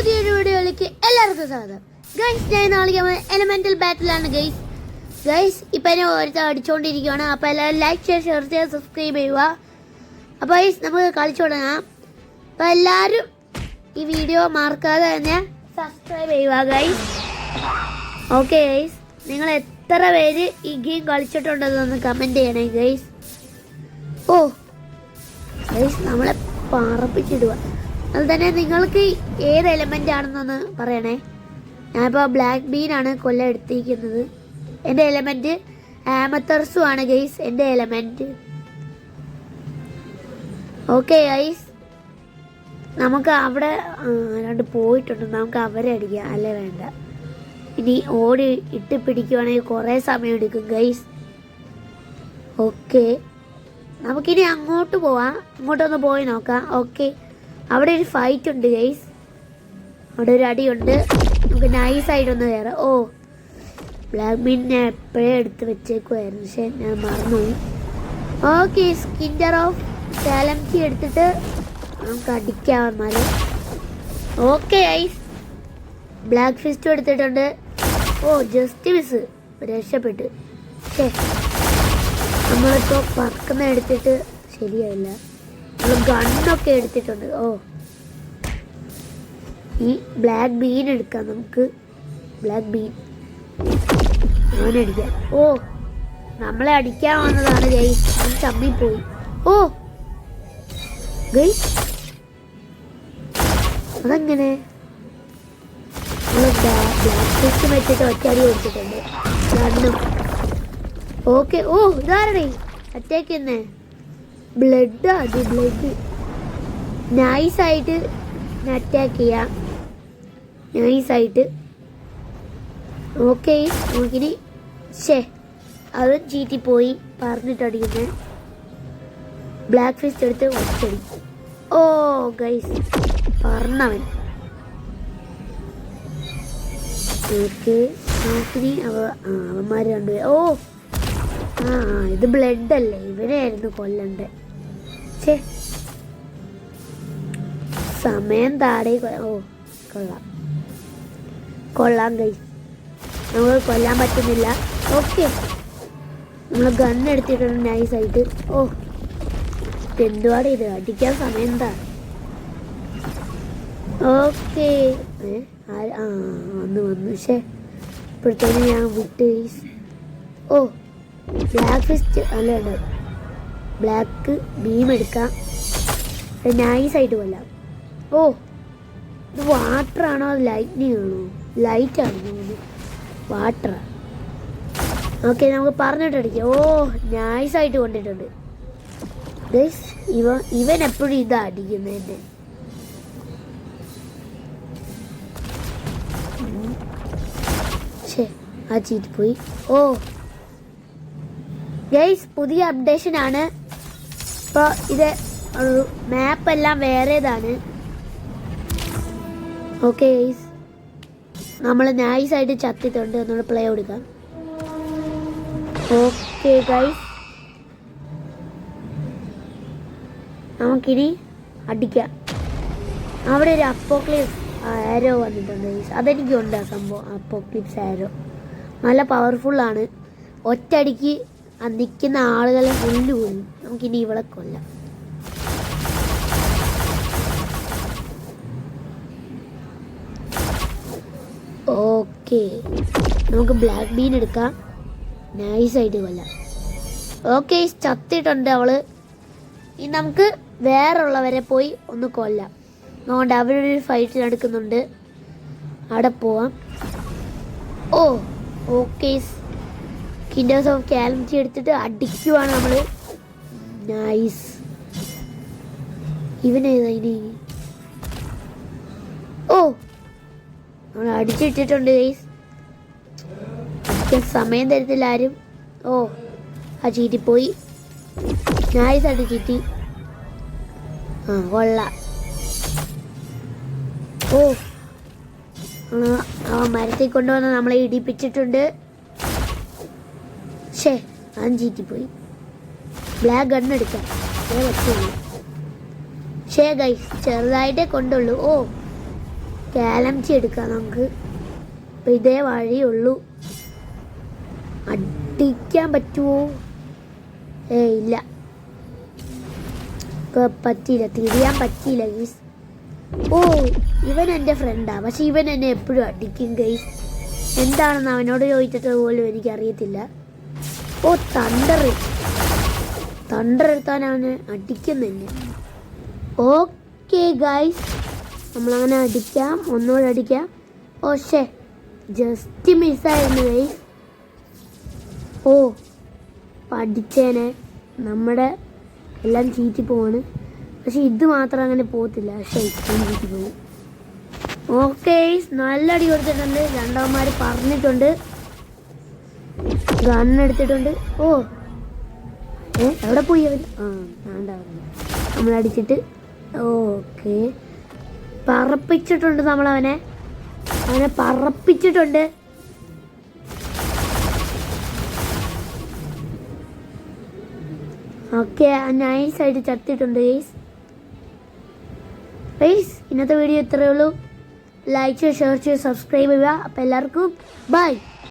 പുതിയൊരു വീഡിയോയിലേക്ക് എല്ലാവർക്കും സ്വാഗതം. ഗൈസ്, ഞാൻ നാളെ എലമെന്റൽ ബാറ്റിലാണ് ഗൈസ് ഇപ്പൊ എന്നെ ഓരോരുത്തർ അടിച്ചുകൊണ്ടിരിക്കുകയാണ്. അപ്പോൾ എല്ലാവരും ലൈക്ക് ഷെയർ ചെയ്യുക, സബ്സ്ക്രൈബ് ചെയ്യുക. അപ്പോൾ ഗൈസ് നമുക്ക് കളിച്ചു തുടങ്ങാം. അപ്പോൾ എല്ലാവരും ഈ വീഡിയോ മറക്കാതെ തന്നെ സബ്സ്ക്രൈബ് ചെയ്യുക ഗൈസ്. ഓക്കെ ഗൈസ്, നിങ്ങൾ എത്ര പേര് ഈ ഗെയിം കളിച്ചിട്ടുണ്ടെന്നൊന്ന് കമൻറ്റ് ചെയ്യണേ ഗൈസ്. ഓ ഗൈസ്, നമ്മളെ പറപ്പിച്ചിടുക. അതുപോലെ തന്നെ നിങ്ങൾക്ക് ഏത് എലമെൻ്റ് ആണെന്നൊന്ന് പറയണേ. ഞാനിപ്പോൾ ബ്ലാക്ക് ബീനാണ് കൊല്ലം എടുത്തിരിക്കുന്നത്. എൻ്റെ എലമെൻറ്റ് ആമത്തർസും ആണ് ഗൈസ് എൻ്റെ എലമെൻറ്റ്. ഓക്കെ ഗൈസ്, നമുക്ക് അവിടെ രണ്ട് പോയിട്ടുണ്ട്, നമുക്ക് അവരെ അടിക്കാം. അല്ലേ വേണ്ട, ഇനി ഓടി ഇട്ട് പിടിക്കുവാണെങ്കിൽ കുറേ സമയം എടുക്കും ഗൈസ്. ഓക്കെ, നമുക്കിനി അങ്ങോട്ട് പോവാം, അങ്ങോട്ടൊന്ന് പോയി നോക്കാം. ഓക്കെ, അവിടെ ഒരു ഫൈറ്റ് ഉണ്ട് ഗൈസ്, അവിടെ ഒരു അടിയുണ്ട്. നമുക്ക് നൈസായിട്ടൊന്ന് കയറാം. ഓ, ബ്ലാക്ക് ബീൻ ഞാൻ എപ്പോഴേ എടുത്ത് വെച്ചേക്കുമായിരുന്നു, പക്ഷേ ഞാൻ മറന്നുപോയി. ഓക്കെ, സ്കിൻഡർ ഓഫ് സാലംറ്റി എടുത്തിട്ട് നമുക്ക് അടിക്കാമെന്നാലും. ഓക്കെ ഗൈസ്, ബ്ലാക്ക് ഫിസ്റ്റും എടുത്തിട്ടുണ്ട്. ഓ, ജസ്റ്റ് മിസ്, രക്ഷപ്പെട്ട്. ശേ, നമ്മളിപ്പോൾ പറക്കുന്ന എടുത്തിട്ട് ശരിയായില്ല. നമ്മൾ ഗണ്ണൊക്കെ എടുത്തിട്ടുണ്ട്. ഓ, ഈ ബ്ലാക്ക് ബീൻ എടുക്കാം നമുക്ക്. Black been അവനടിക്കാം. ഓ, നമ്മളെ അടിക്കാൻ വന്നതാണ് ഗൈസ്, അവൻ ചമ്മിപ്പോയി. ഓ ഗൈസ്, അതെങ്ങനെ ബ്ലാക്ക് ഫിസ്റ്റ് വെച്ചിട്ട് ഒറ്റയടി കൊടുത്തിട്ടുണ്ട് ഗണ്ണും. ഓക്കെ, ഓ ഇതാരണേ അറ്റാക്ക് ചെയ്യുന്നേ. ബ്ലഡാ അത്, ബ്ലഡ്. നൈസായിട്ട് അറ്റാക്ക് ചെയ്യാം, നൈസായിട്ട്. ഓക്കെ, നമുക്കിനി ശേ അത് ചീറ്റിപ്പോയി പറഞ്ഞിട്ടടിക്കുന്നേ. ബ്ലാക്ക് ഫിസ്റ്റ് എടുത്ത് ഒറ്റടി. ഓ ഗൈസ്, പറഞ്ഞവൻ. ഓക്കെ, നമുക്കിനി അവന്മാർ രണ്ടുപേരും. ഓ ഇത് ബ്ലഡ് അല്ലേ, ഇവനെയായിരുന്നു കൊല്ലണ്ടേ. ഛേ, സമയം താടേ. ഓ കൊള്ളാം കൊള്ളാം ഗൈസ്, നമുക്ക് കൊല്ലാൻ പറ്റുന്നില്ല. ഓക്കെ, നമ്മൾ ഗണ്ണ് എടുത്തിട്ടുണ്ട് നൈസായിട്ട്. ഓ, എന്തുവാടെ ഇത്, അടിക്കാൻ സമയം എന്താ. ഓക്കെ, വന്നു. പക്ഷേ ഇപ്പോഴത്തേനും ഞാൻ വിട്ട് ഗൈസ്. ഓ, ബ്ലാക്ക് ഫിസ്റ്റ് അല്ല, ബ്ലാക്ക് ബീം എടുക്കാം, നൈസായിട്ട് കൊല്ലാം. ഓ, ഇത് വാട്ടർ ആണോ അത് ലൈറ്റ്നിങ് ആണോ? ലൈറ്റാണോ? വാട്ടർ. ഓക്കെ, നമുക്ക് പറഞ്ഞിട്ടടിക്കാം. ഓ, നൈസായിട്ട് കൊണ്ടിട്ടുണ്ട് ഗൈസ്. ഇവൻ എപ്പോഴും ഇതാ അടിക്കുന്നതിൻ്റെ. ശേ, ആ ചീറ്റ് പോയി. ഓ ഗൈസ്, പുതിയ അപ്ഡേഷൻ ആണ്. ഇപ്പോൾ ഇത് മാപ്പെല്ലാം വേറേതാണ്. ഓക്കെ ഗൈസ്, നമ്മൾ നൈസായിട്ട് ചത്തിട്ടുണ്ട്. നമ്മൾ പ്ലേ കൊടുക്കാം. ഓക്കെ ഗൈസ്, നമുക്കിനി അടിക്കാം. അവിടെ ഒരു അപ്പോക്ലിപ്സ് ആരോ വന്നിട്ടുണ്ട് ഗൈസ്, അതെനിക്കുണ്ട് ആ സംഭവം. അപ്പോക്ലിപ്സ് ആരോ നല്ല പവർഫുള്ളാണ്. ഒറ്റയടിക്ക് നിൽക്കുന്ന ആളുകളെ കൊല്ലു കൊല്ലും. നമുക്കിനി ഇവളെ കൊല്ലാം. ഓക്കെ, നമുക്ക് ബ്ലാക്ക് ബീൻ എടുക്കാം, നൈസായിട്ട് കൊല്ലാം. ഓക്കെ, ചത്തിട്ടുണ്ട് അവള്. ഇനി നമുക്ക് വേറുള്ളവരെ പോയി ഒന്ന് കൊല്ലാം. അതുകൊണ്ട് അവരൊരു ഫൈറ്റ് നടക്കുന്നുണ്ട്, അവിടെ പോവാം. ഓ ഓക്കെ, കിൻഡേഴ്സ് ഓഫ് കാലമിറ്റി എടുത്തിട്ട് അടിക്കുവാണ് നമ്മൾ. നൈസ്. ഇവനേതാ ഇനി? ഓ, നമ്മൾ അടിച്ചിട്ടിട്ടുണ്ട് ഗൈസ്. അടിക്കാൻ സമയം തരത്തില്ല ആരും. ഓ, ആ ചീറ്റിപ്പോയി. നൈസായിട്ട് ചീറ്റി. കൊള്ളാം. ഓ, ആ മരത്തിൽ കൊണ്ടുവന്ന് നമ്മളെ ഇടിപ്പിച്ചിട്ടുണ്ട്. ഷേ, അവൻ ചീറ്റിപ്പോയി. ബ്ലാക്ക് ഗണ്ണ് എടുക്കാം, പറ്റുള്ളൂ. ഷേ ഗൈസ്, ചെറുതായിട്ടേ കൊണ്ടുള്ളൂ. ഓ, കാലംചി എടുക്കാം നമുക്ക്. അപ്പം ഇതേ വഴിയുള്ളൂ. അടിക്കാൻ പറ്റുമോ? ഇല്ല, പറ്റിയില്ല, തിരിയാൻ പറ്റിയില്ല ഗൈസ്. ഓ, ഇവൻ എൻ്റെ ഫ്രണ്ടാണ്, പക്ഷെ ഇവൻ എന്നെ എപ്പോഴും അടിക്കും ഗൈസ്. എന്താണെന്ന് അവനോട് ചോദിച്ചിട്ട് പോലും എനിക്കറിയത്തില്ല. ഓ, തണ്ടർ എടുത്താൻ അവന് അടിക്കുന്നെന്നെ. ഓക്കെ ഗൈസ്, നമ്മളങ്ങനെ അടിക്കാം, ഒന്നുകൂടെ അടിക്കാം. ഓ ശേ, ജസ്റ്റ് മിസ്സായിരുന്നു ഗൈസ്. ഓ, പഠിച്ചേനെ, നമ്മുടെ എല്ലാം ചീറ്റി പോവാണ്. പക്ഷെ ഇത് മാത്രം അങ്ങനെ പോകത്തില്ല, പക്ഷെ ഇപ്പം ചീറ്റി പോകും. ഓക്കെ, നല്ല അടി കൊടുത്തിട്ടുണ്ട്. രണ്ടാമന്മാർ പറഞ്ഞിട്ടുണ്ട്, ഗണ്ണെടുത്തിട്ടുണ്ട്. ഓ, എവിടെ പോയി അവൻ? വേണ്ടാവുന്നു. നമ്മളടിച്ചിട്ട് ഓക്കെ, പറപ്പിച്ചിട്ടുണ്ട് നമ്മളവനെ. അവനെ പറപ്പിച്ചിട്ടുണ്ട്. ഓക്കെ, നൈസായിട്ട് ചത്തിട്ടുണ്ട് ഗൈസ്. ഇന്നത്തെ വീഡിയോ ഇത്രയേ ഉള്ളൂ. ലൈക്ക് ചെയ്യുക, ഷെയർ ചെയ്യുക, സബ്സ്ക്രൈബ് ചെയ്യുക. അപ്പോൾ എല്ലാവർക്കും ബൈ.